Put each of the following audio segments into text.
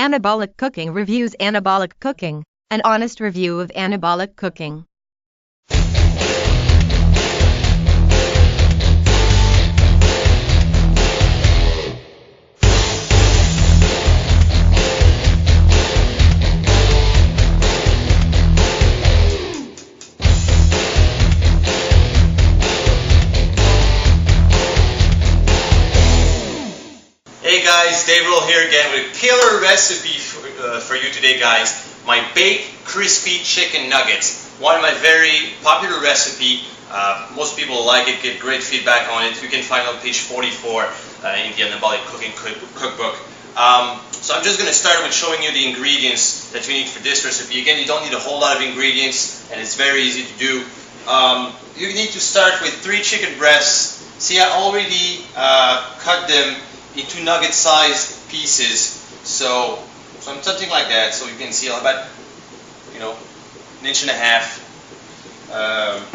Anabolic Cooking reviews Anabolic Cooking, an honest review of anabolic cooking. Hey guys, Dave Ruel here again with a killer recipe for you today, guys. My baked crispy chicken nuggets. One of my very popular recipe. Most people like it, get great feedback on it. You can find it on page 44 in the Anabolic Cooking cookbook. So I'm just going to start with showing you the ingredients that you need for this recipe. Again, you don't need a whole lot of ingredients and it's very easy to do. You need to start with 3 chicken breasts. See, I already cut them into nugget-sized pieces, so something like that. So you can see about, an inch and a half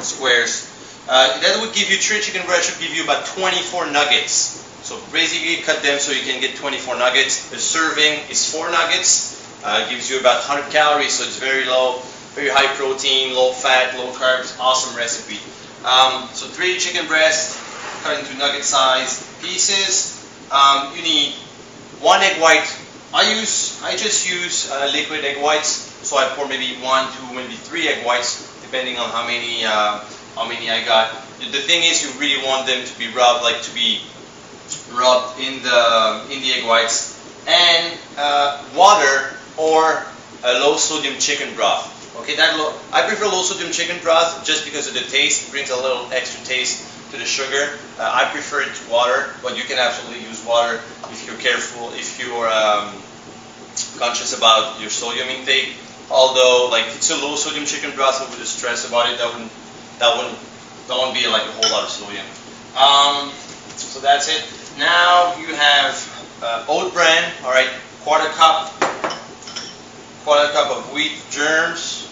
squares. That would give you 3 chicken breasts. Should give you about 24 nuggets. So basically, cut them so you can get 24 nuggets. The serving is 4 nuggets. Gives you about 100 calories, so it's very low, very high protein, low fat, low carbs. Awesome recipe. So 3 chicken breasts cut into nugget-sized pieces. You need 1 egg white. I just use liquid egg whites, so I pour maybe 1, 2, maybe 3 egg whites, depending on how many I got. The thing is, you really want them to be rubbed, in the egg whites, and water or a low sodium chicken broth. Okay, I prefer low sodium chicken broth just because of the taste. It brings a little extra taste to the sugar. I prefer it to water, but you can absolutely use water if you're careful, if you're conscious about your sodium intake. Although, it's a low sodium chicken broth, so with the stress about it, that won't be like a whole lot of sodium. So that's it. Now you have oat bran. All right, quarter cup of wheat germs.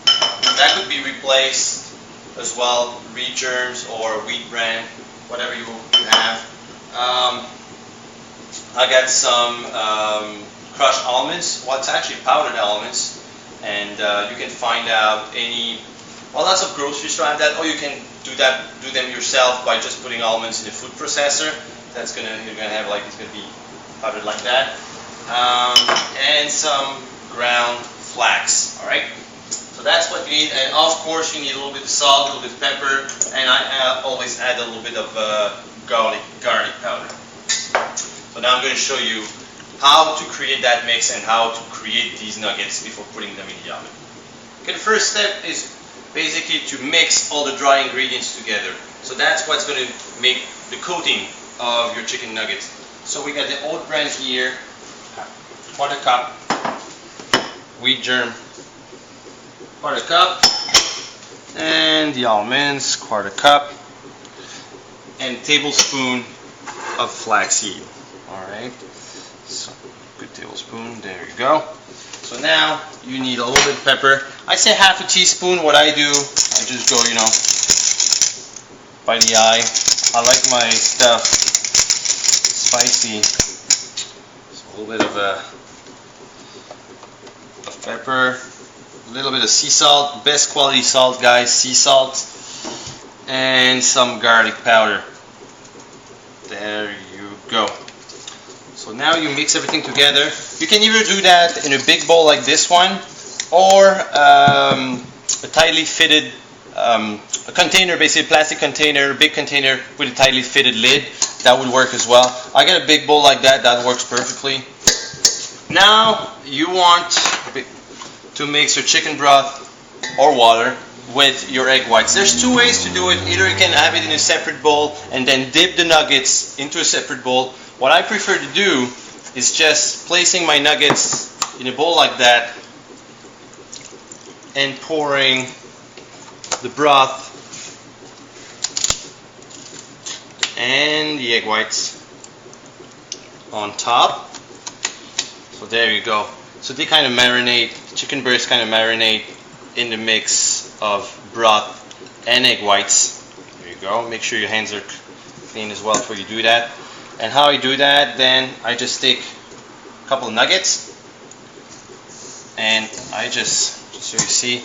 That could be replaced as well, wheat germs or wheat bran, whatever you have. I got some crushed almonds. Well, it's actually powdered almonds, and you can find out lots of grocery stores have that, or you can do them yourself by just putting almonds in a food processor. You're gonna have it's gonna be powdered like that, and some ground flax. All right. So that's what you need, and of course you need a little bit of salt, a little bit of pepper, and I always add a little bit of garlic powder. So now I'm going to show you how to create that mix and how to create these nuggets before putting them in the oven. Okay, the first step is basically to mix all the dry ingredients together. So that's what's going to make the coating of your chicken nuggets. So we got the oat bran here, quarter cup, wheat germ, quarter cup, and the almonds, quarter cup, and tablespoon of flaxseed. All right, so good tablespoon. There you go. So now you need a little bit of pepper. I say half a teaspoon. What I do, I just go, by the eye. I like my stuff spicy. So a little bit of pepper. A little bit of sea salt, best quality salt, guys, sea salt, and some garlic powder. There you go. So now you mix everything together. You can either do that in a big bowl like this one, or a tightly fitted a container, basically a plastic container, a big container with a tightly fitted lid. That would work as well. I got a big bowl like that. That works perfectly. Now you want to mix your chicken broth or water with your egg whites. There's 2 ways to do it. Either you can have it in a separate bowl and then dip the nuggets into a separate bowl. What I prefer to do is just placing my nuggets in a bowl like that and pouring the broth and the egg whites on top. So there you go. So they kind of marinate, chicken breasts kind of marinate in the mix of broth and egg whites. There you go. Make sure your hands are clean as well before you do that. And how I do that, then I just take couple of nuggets, and I just so you see,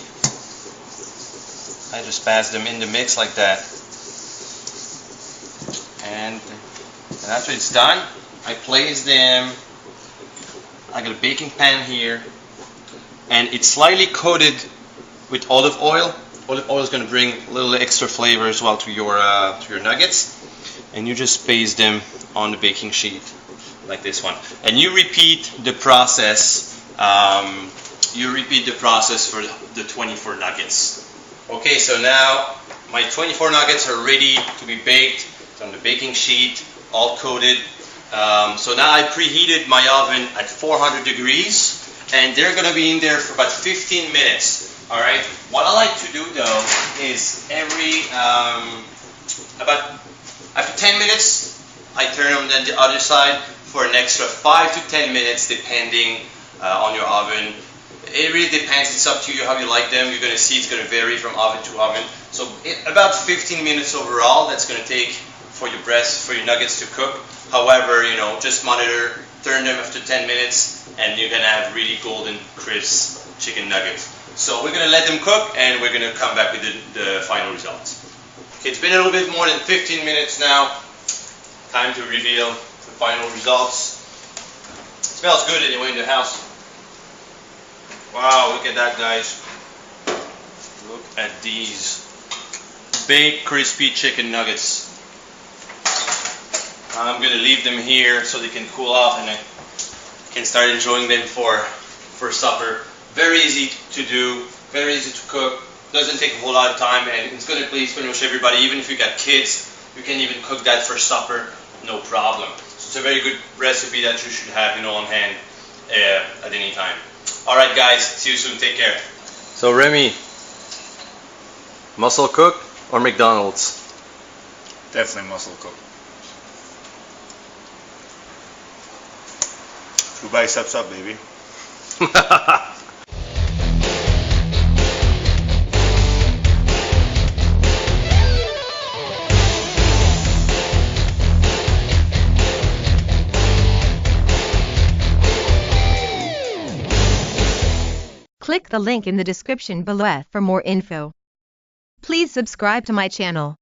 I just pass them in the mix like that, and after it's done, I place them. I got a baking pan here, and it's slightly coated with olive oil. Olive oil is going to bring a little extra flavor as well to your nuggets, and you just paste them on the baking sheet like this one, and you repeat the process. For the 24 nuggets. Okay, so now my 24 nuggets are ready to be baked. It's on the baking sheet, all coated. So now I preheated my oven at 400 degrees, and they're going to be in there for about 15 minutes. All right. What I like to do though is about after 10 minutes, I turn them then the other side for an extra 5 to 10 minutes, depending on your oven. It really depends. It's up to you how you like them. You're going to see it's going to vary from oven to oven. So about 15 minutes overall. That's going to take for your nuggets to cook. However, just monitor, turn them after 10 minutes, and you're going to have really golden, crisp chicken nuggets. So we're going to let them cook, and we're going to come back with the final results. Okay, it's been a little bit more than 15 minutes now. Time to reveal the final results. It smells good anyway in the house. Wow, look at that, guys. Look at these baked crispy chicken nuggets. I'm going to leave them here so they can cool off, and I can start enjoying them for supper. Very easy to do, very easy to cook. Doesn't take a whole lot of time, and it's going to please pretty much everybody. Even if you got kids, you can even cook that for supper, no problem. So it's a very good recipe that you should have, on hand at any time. All right, guys. See you soon. Take care. So Remy, muscle cook or McDonald's? Definitely muscle cook. 2 biceps up, baby. Click the link in the description below for more info. Please subscribe to my channel.